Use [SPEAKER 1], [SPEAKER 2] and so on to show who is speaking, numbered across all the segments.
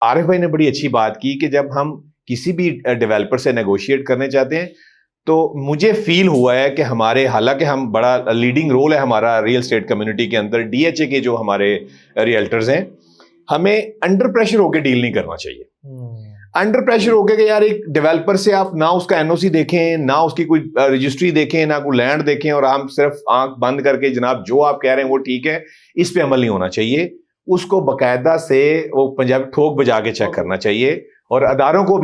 [SPEAKER 1] आरिफ भाई ने बड़ी अच्छी बात की कि जब हम किसी भी डेवलपर से नेगोशिएट करने चाहते हैं तो मुझे फील हुआ है कि हमारे, हालांकि हम बड़ा लीडिंग रोल है हमारा रियल एस्टेट कम्युनिटी के अंदर, डीएचए के जो हमारे रियल्टर्स हैं, हमें अंडर प्रेशर होकर डील नहीं करना चाहिए। अंडर प्रेशर होकर कि यार एक डेवलपर से आप ना उसका एनओसी देखें, ना उसकी कोई रजिस्ट्री देखें, ना कोई लैंड देखें, और हम सिर्फ आंख बंद करके जनाब जो आप कह रहे हैं वो ठीक है, इस पे अमल नहीं होना चाहिए। उसको बकायदा से वो पंजाबी ठोक बजा के चेक करना चाहिए, और अदारों को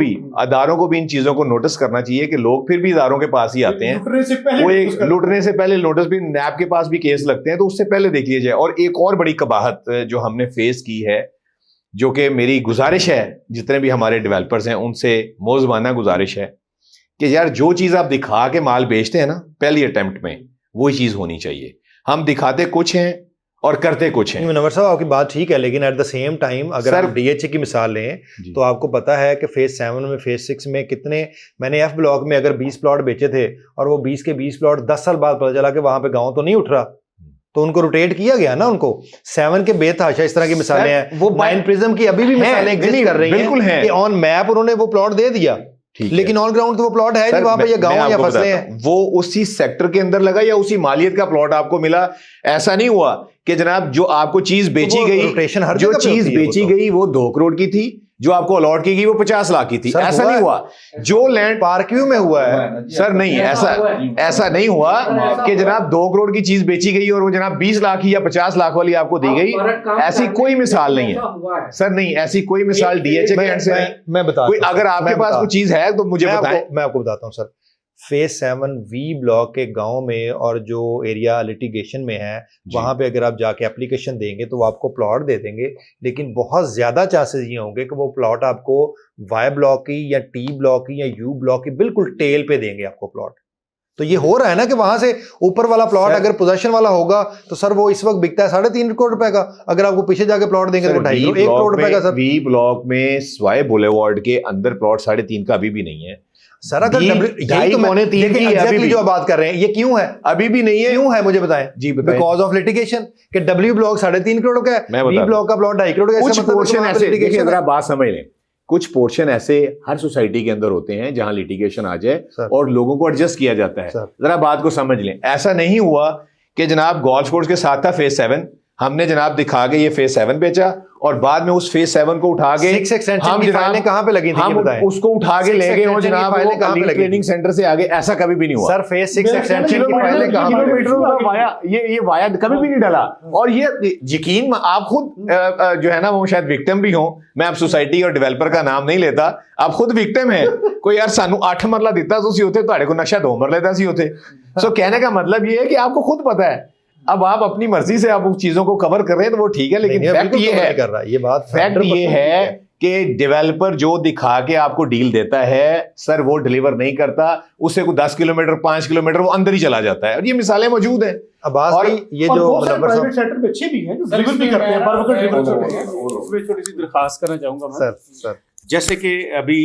[SPEAKER 1] भी इन चीजों को नोटिस करना चाहिए कि लोग फिर भी इदारों के पास ही आते हैं। वो एक लुटने से पहले नोटिस भी, नैब के पास भी केस लगते हैं, तो उससे पहले देख लिया जाए। और एक और बड़ी कबाहत जो हमने फेस की है, जो कि मेरी गुजारिश है जितने भी हमारे डेवलपर्स हैं उनसे मौजूदाना गुजारिश है कि यार जो चीज आप दिखा के माल बेचते हैं ना पहली अटेम्प्ट में, वही चीज होनी चाहिए। हम दिखाते कुछ हैं और करते कुछ हैं।
[SPEAKER 2] मुनव्वर साहब आपकी बात ठीक है, लेकिन एट द सेम टाइम अगर आप डीएचए की मिसाल लें तो आपको पता है कि फेज 7 में, फेज 6 में कितने, मैंने एफ ब्लॉक में अगर 20 प्लॉट बेचे थे और वो 20 के 20 प्लॉट 10 साल बाद पता चला कि वहां पे गांव तो नहीं उठ रहा, तो उनको रोटेट किया गया ना। उनको 7 के बेतहाशा इस तरह की मिसालें हैं, वो 9 प्रिज्म की अभी भी मिसालें एग्जिस्ट कर रही हैं कि ऑन मैप उन्होंने वो प्लॉट दे दिया, लेकिन ऑन ग्राउंड तो वो प्लॉट है नहीं, वहां पे ये गांव या फसलें हैं।
[SPEAKER 1] वो उसी सेक्टर के अंदर लगा या उसी मालियत का प्लॉट आपको मिला, ऐसा नहीं हुआ कि जनाब जो आपको चीज बेची गई, जो चीज बेची गई वो 2 करोड़ की थी, जो आपको अलॉट की गई वो 50 लाख की थी। ऐसा नहीं हुआ। जो लैंड
[SPEAKER 2] पार्कव्यू में हुआ है
[SPEAKER 1] सर, नहीं ऐसा नहीं हुआ कि जनाब 2 करोड़ की चीज बेची गई और वो जनाब 20 लाख की या 50 लाख वाली आपको दी गई। ऐसी कोई मिसाल नहीं है सर, नहीं ऐसी कोई मिसाल डीएचए के एंड से नहीं।
[SPEAKER 2] मैं बता,
[SPEAKER 1] अगर आपके पास कोई चीज है तो मुझे बताएं।
[SPEAKER 2] मैं आपको बताता हूँ सर, फेज 7 वी ब्लॉक के गांव में और जो एरिया लिटिगेशन में है वहां पे अगर आप जाके एप्लीकेशन देंगे तो वो आपको प्लॉट दे देंगे, लेकिन बहुत ज्यादा चांसेस ये होंगे कि वो प्लॉट आपको वाई ब्लॉक की या टी ब्लॉक की या यू ब्लॉक की बिल्कुल टेल पे देंगे आपको प्लॉट। तो ये हो रहा है ना कि वहां से ऊपर वाला प्लॉट अगर पोजेशन वाला होगा तो सर वो इस वक्त बिकता है 3.5 करोड़ रुपए का, अगर आपको पीछे जाके प्लॉट देंगे तो 2.5 करोड़ रुपए का। सर
[SPEAKER 1] वी ब्लॉक में स्वाई बुलेवार्ड के अंदर प्लॉट 3.5 का अभी भी नहीं है
[SPEAKER 2] सर। अगर जो बात कर रहे हैं ये क्यों है, अभी भी नहीं है, क्यों है मुझे बताएं जी। बिकॉज ऑफ लिटिगेशन कि डब्ल्यू ब्लॉक 3.5 करोड़ का है, बी ब्लॉक का प्लॉट 2.5 करोड़ का है।
[SPEAKER 1] कुछ पोर्शन ऐसे, देखिए जरा बात समझ लें, कुछ पोर्शन ऐसे हर सोसाइटी के अंदर होते हैं जहां लिटिगेशन आ जाए और लोगों को एडजस्ट किया जाता है। जरा बात को समझ लें। ऐसा नहीं हुआ कि जनाब गोल्फ कोर्स के साथ था फेज 7, हमने जनाब दिखा के ये फेज 7 बेचा और बाद में उस फेज 7 को उठा के
[SPEAKER 2] हम जनाब कहां पे लगी थी,
[SPEAKER 1] हम उसको उठा के ले गए हो जनाब ट्रेनिंग सेंटर से आगे। ऐसा कभी भी नहीं हुआ
[SPEAKER 2] सर। फेज 6 एक्सटेंशन की फाइलें कहां पे,
[SPEAKER 1] किलोमीटरों वाया, ये वाया कभी भी नहीं डला। और ये यकीन आप खुद जो है ना, वो शायद विक्टिम भी हो, मैं अब सोसाइटी और डेवलपर का नाम नहीं लेता, आप खुद विक्टिम है। कोई यार सानू 8 मरला दिता तो सी होते, ਤੁਹਾਡੇ को नक्शा 2 मरले दा सी होते। सो कहने का मतलब ये है कि आपको खुद पता है, अब आप अपनी मर्जी से आप उन चीजों को कवर कर रहे हैं तो वो ठीक है, लेकिन फैक्ट ये है,
[SPEAKER 2] कर रहा है ये बात,
[SPEAKER 1] फैक्ट ये है कि डेवलपर जो दिखा के आपको डील देता है सर वो डिलीवर नहीं करता। उससे कोई 10 किलोमीटर 5 किलोमीटर वो अंदर ही चला जाता है, और ये मिसालें मौजूद हैं।
[SPEAKER 2] और ये जो
[SPEAKER 3] प्राइवेट सेक्टर में अच्छे भी हैं जो डिलीवर भी करते हैं, बर्फ डिलीवर करते हैं। उसमें छोटी सी दरखास्त करना चाहूंगा मैं सर। जैसे कि अभी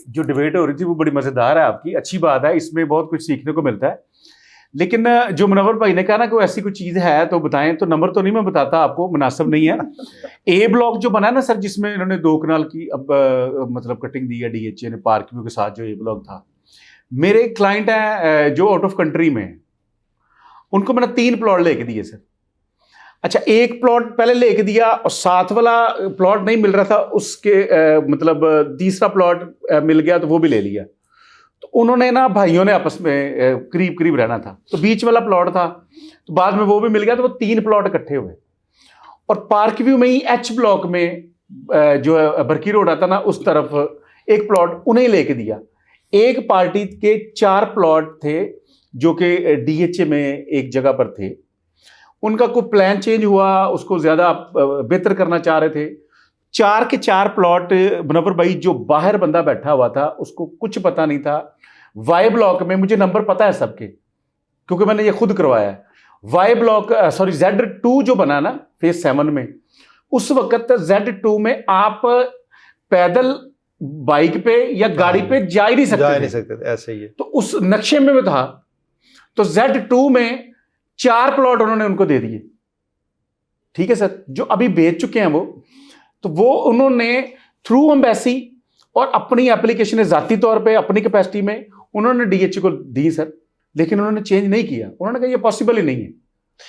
[SPEAKER 3] जो डिबेट हो रही थी वो बड़ी मजेदार है आपकी, अच्छी बात है, इसमें बहुत कुछ सीखने को मिलता है। लेकिन जो मुनव्वर भाई ने कहा ना कि ऐसी कोई चीज़ है तो बताएं, तो नंबर तो नहीं मैं बताता आपको, मुनासिब नहीं है। ए ब्लॉक जो बना ना सर, जिसमें इन्होंने 2 कनाल की अब मतलब कटिंग दी है डीएचए ने पार्किंग के साथ, जो ए ब्लॉक था, मेरे क्लाइंट हैं जो आउट ऑफ कंट्री में, उनको मैंने 3 प्लॉट लेके दिए सर। अच्छा, 1 प्लॉट पहले लेके दिया और 7 वाला प्लॉट नहीं मिल रहा था, उसके मतलब तीसरा प्लॉट मिल गया तो वो भी ले लिया। तो उन्होंने ना, भाइयों ने आपस में करीब करीब रहना था, तो बीच वाला प्लॉट था, तो बाद में वो भी मिल गया, तो वो 3 प्लॉट इकट्ठे हुए। और पार्क व्यू में ही एच ब्लॉक में जो बरकी रोड आता ना, उस तरफ 1 प्लॉट उन्हें लेके दिया। एक पार्टी के 4 प्लॉट थे जो कि डीएचए में एक जगह पर थे, उनका कोई प्लान चेंज हुआ, उसको ज्यादा बेहतर करना चाह रहे थे। 4 के 4 प्लॉट, मुनव्वर भाई जो बाहर बंदा बैठा हुआ था उसको कुछ पता नहीं था। वाई ब्लॉक में मुझे नंबर पता है सबके, क्योंकि मैंने ये खुद करवाया है। वाई ब्लॉक सॉरी Z2 जो बना ना फेज 7 में, उस वक्त Z2 में आप पैदल बाइक पे या गाड़ी पे जा ही नहीं सकते थे,
[SPEAKER 2] ऐसे ही है।
[SPEAKER 1] तो उस नक्शे में था, तो Z2 में 4 प्लॉट उन्होंने उनको दे दिए। ठीक है सर, जो अभी बेच चुके हैं वो, तो वो उन्होंने
[SPEAKER 3] थ्रू एम्बेसी और अपनी एप्लीकेशन ज़ाती तौर पे अपनी कैपेसिटी में उन्होंने डीएचए को दी सर, लेकिन उन्होंने चेंज नहीं किया। उन्होंने कहा ये पॉसिबल ही नहीं है।